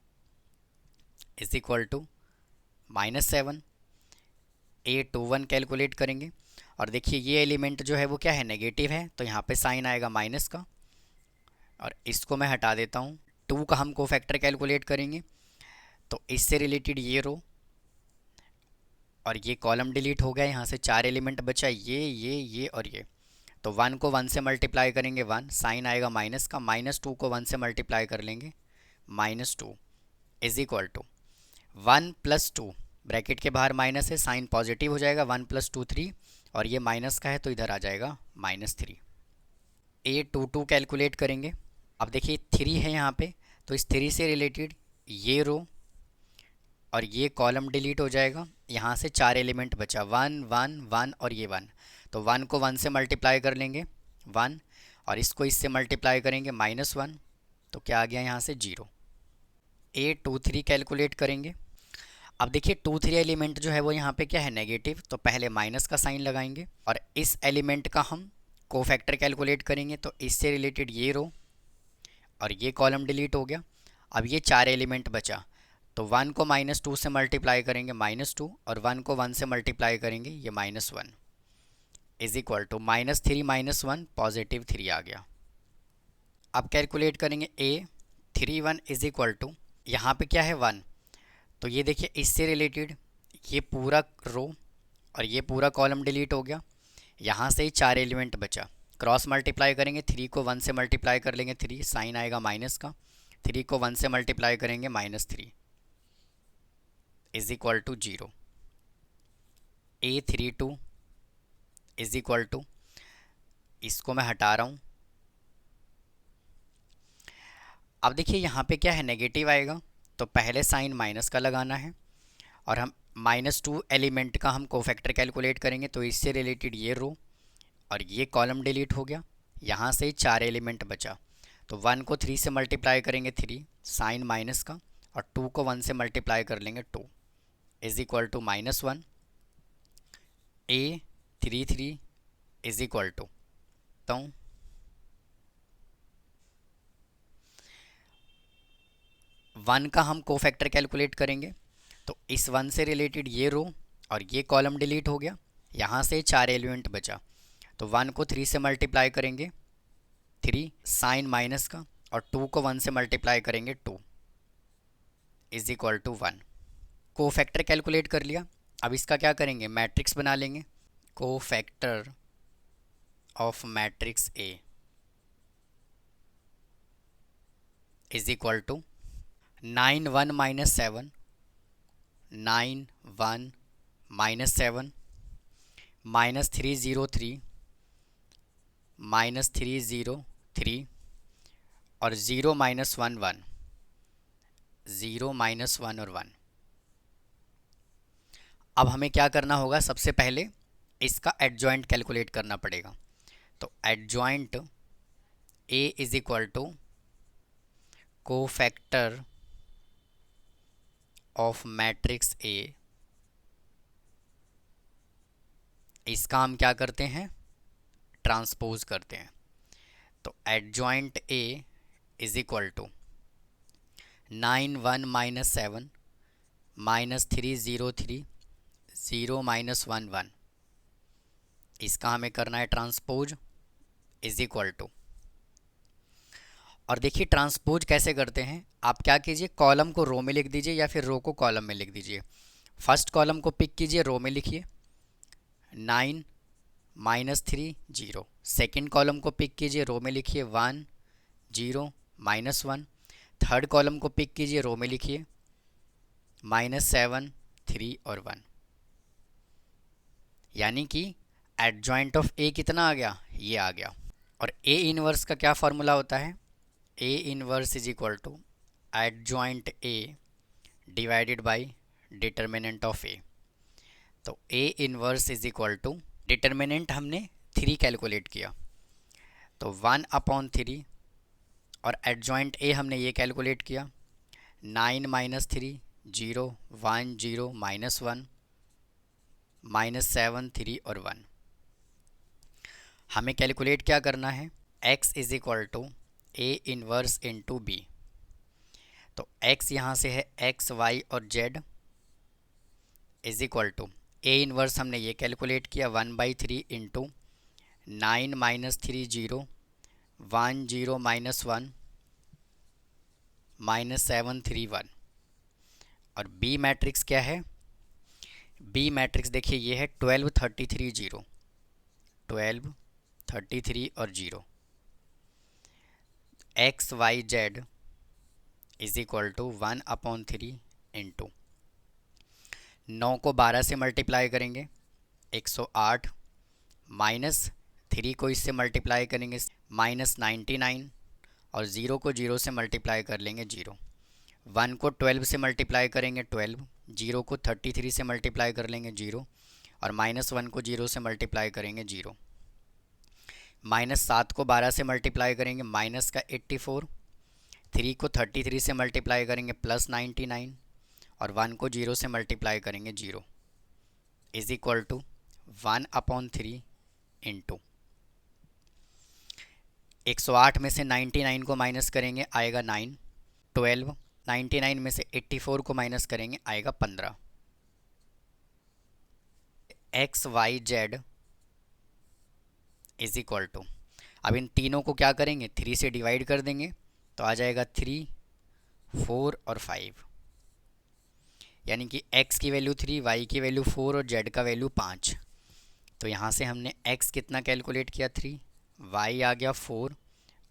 is equal to -7। A21 calculate करेंगे। और देखिए ये एलिमेंट जो है वो क्या है, नेगेटिव है। तो यहाँ पे साइन आएगा माइनस का और इसको मैं हटा देता हूँ। 2 का हम कोफैक्टर कैलकुलेट करेंगे। तो इससे रिलेटेड ये रो और ये कॉलम डिलीट हो गया। यहाँ से 4 एलिमेंट बचा, ये और ये। तो 1 को 1 से मल्टीप्लाई करेंगे 1, साइन आएगा माइनस का। -2 को 1 से मल्टीप्लाई कर लेंगे -2 इज इक्वल टू 1 + 2, ब्रैकेट के बाहर माइनस है, साइन पॉजिटिव हो जाएगा। 1 + 2 3 और ये माइनस का है तो इधर आ जाएगा -3। A22 कैलकुलेट करेंगे। अब देखिए 3 है यहाँ पे, तो इस 3 से रिलेटेड ये रो और ये कॉलम डिलीट हो जाएगा। यहाँ से 4 एलिमेंट बचा, 1 1 1 और ये 1। तो 1 को 1 से मल्टीप्लाई कर लेंगे 1 और इसको इससे मल्टीप्लाई करेंगे -1, तो क्या आ गया यहाँ से 0। A23 कैलकुलेट करेंगे। अब देखिए 2 3 एलिमेंट जो है वो यहाँ पे क्या है, नेगेटिव। तो पहले माइनस का साइन लगाएंगे और इस एलिमेंट का हम कोफैक्टर कैलकुलेट करेंगे। तो इससे रिलेटेड ये रो और ये कॉलम डिलीट हो गया। अब ये 4 एलिमेंट बचा। तो 1 को -2 से मल्टीप्लाई करेंगे -2 और 1 को 1 से मल्टीप्लाई करेंगे ये -1 इज इक्वल टू -3 -1 +3 आ गया। अब कैलकुलेट करेंगे A31 इज इक्वल टू, यहाँ पे क्या है 1। तो ये देखिए इससे रिलेटेड ये पूरा रो और ये पूरा कॉलम डिलीट हो गया। यहाँ से ही 4 एलिमेंट बचा। क्रॉस मल्टीप्लाई करेंगे। 3 को 1 से मल्टीप्लाई कर लेंगे 3, साइन आएगा माइनस का। 3 को 1 से मल्टीप्लाई करेंगे -3 is equal to 0। A32 is equal to, इसको मैं हटा रहा हूँ। अब देखिए यहाँ पे क्या है, नेगेटिव आएगा। तो पहले साइन माइनस का लगाना है और हम -2 एलिमेंट का हम कोफैक्टर कैलकुलेट करेंगे। तो इससे रिलेटेड ये रो और ये कॉलम डिलीट हो गया। यहाँ से 4 एलिमेंट बचा। तो 1 को 3 से मल्टीप्लाई करेंगे 3, साइन माइनस का। और 2 को 1 से मल्टीप्लाई कर लेंगे 2 is equal to -1। A33 is equal to, तो 1 का हम कोफैक्टर कैलकुलेट करेंगे। तो इस 1 से रिलेटेड ये रो और ये कॉलम डिलीट हो गया। यहाँ से 4 एलिमेंट बचा। तो 1 को 3 से मल्टीप्लाई करेंगे 3, साइन माइनस का। और 2 को 1 से मल्टीप्लाई करेंगे 2 is equal to 1। Cofactor calculate कर लिया। अब इसका क्या करेंगे, मैट्रिक्स बना लेंगे। Cofactor of matrix A is equal to 9 1 -7, 9 1 -7, -303, -303 और 0 -1 1, 0 -1 और 1। अब हमें क्या करना होगा, सबसे पहले इसका एडजॉइंट कैलकुलेट करना पड़ेगा। तो adjoint A is equal to cofactor of matrix A, इसका हम क्या करते हैं, ट्रांसपोज करते हैं। तो adjoint A is equal to 9 1 minus 7 minus 3 0 3 0 minus 1 1, इसका हमें करना है ट्रांसपोज इज इक्वल टू। और देखिए ट्रांसपोज कैसे करते हैं, आप क्या कीजिए, कॉलम को रो में लिख दीजिए या फिर रो को कॉलम में लिख दीजिए। फर्स्ट कॉलम को पिक कीजिए, रो में लिखिए 9 माइनस 3 0, सेकेंड कॉलम को पिक कीजिए, रो में लिखिए 1 0 माइनस 1, थर्ड कॉलम को पिक कीजिए, रो में लिखिए -7 3 और 1। यानी कि एडजॉइंट ऑफ ए कितना आ गया, ये आ गया। और ए इनवर्स का क्या फार्मूला होता है, A inverse is equal to adjoint A divided by determinant of A. तो A inverse is equal to, determinant हमने 3 कैलकुलेट किया, तो 1/3, और एडजॉइंट ए हमने ये कैलकुलेट किया 9 माइनस 3 0 1 0 माइनस 1 -7 3 और 1। हमें कैलकुलेट क्या करना है, x is equal to A inverse into B. तो x यहाँ से है x y और z is equal to A inverse हमने ये कैलकुलेट किया 1/3 इंटू 9 माइनस 3 0 1 0 माइनस 1 -7 3 1। और बी मैट्रिक्स क्या है, बी मैट्रिक्स देखिए ये है 12 33 0, 12 33 और 0। X y z is equal to 1/3 into 9 को 12 से मल्टीप्लाई करेंगे 108, माइनस 3 को इससे मल्टीप्लाई करेंगे -99, और 0 को 0 से मल्टीप्लाई कर लेंगे 0। 1 को 12 से मल्टीप्लाई करेंगे 12, 0 को 33 से मल्टीप्लाई कर लेंगे 0, और -1 को 0 से मल्टीप्लाई करेंगे 0। -7 को 12 से मल्टीप्लाई करेंगे माइनस का 84, 3 को 33 से मल्टीप्लाई करेंगे +99, और 1 को 0 से मल्टीप्लाई करेंगे 0 इज इक्वल टू 1/3 इंटू 108 में से 99 को माइनस करेंगे आएगा 9, 12, 99 में से 84 को माइनस करेंगे आएगा 15। X y z is equal to, अब इन तीनों को क्या करेंगे 3 से डिवाइड कर देंगे, तो आ जाएगा 3 4 और 5। यानी कि x की वैल्यू 3, y की वैल्यू 4 और z का वैल्यू 5। तो यहाँ से हमने x कितना कैलकुलेट किया 3, y आ गया 4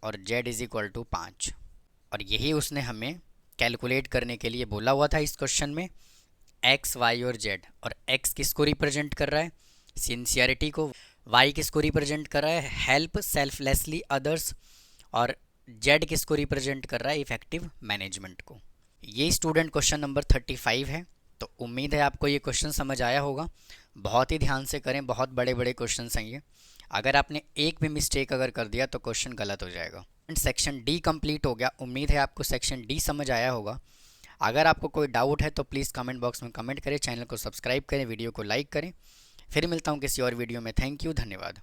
और z इज इक्वल टू 5। और यही उसने हमें कैलकुलेट करने के लिए बोला हुआ था इस क्वेश्चन में, x y और z। और x किसको रिप्रेजेंट कर रहा है, सिंसियरिटी को, y किसको रिप्रेजेंट कर रहा है, हेल्प सेल्फलेसली अदर्स, और z किसको रिप्रेजेंट कर रहा है, इफेक्टिव मैनेजमेंट को। ये स्टूडेंट क्वेश्चन नंबर 35 है। तो उम्मीद है आपको ये क्वेश्चन समझ आया होगा। बहुत ही ध्यान से करें, बहुत बड़े बड़े क्वेश्चन हैं ये। अगर आपने एक भी मिस्टेक अगर कर दिया तो क्वेश्चन गलत हो जाएगा। सेक्शन डी कंप्लीट हो गया। उम्मीद है आपको सेक्शन डी समझ आया होगा। अगर आपको कोई डाउट है तो प्लीज़ कमेंट बॉक्स में कमेंट करें, चैनल को सब्सक्राइब करें, वीडियो को लाइक करें। फिर मिलता हूँ किसी और वीडियो में। थैंक यू, धन्यवाद।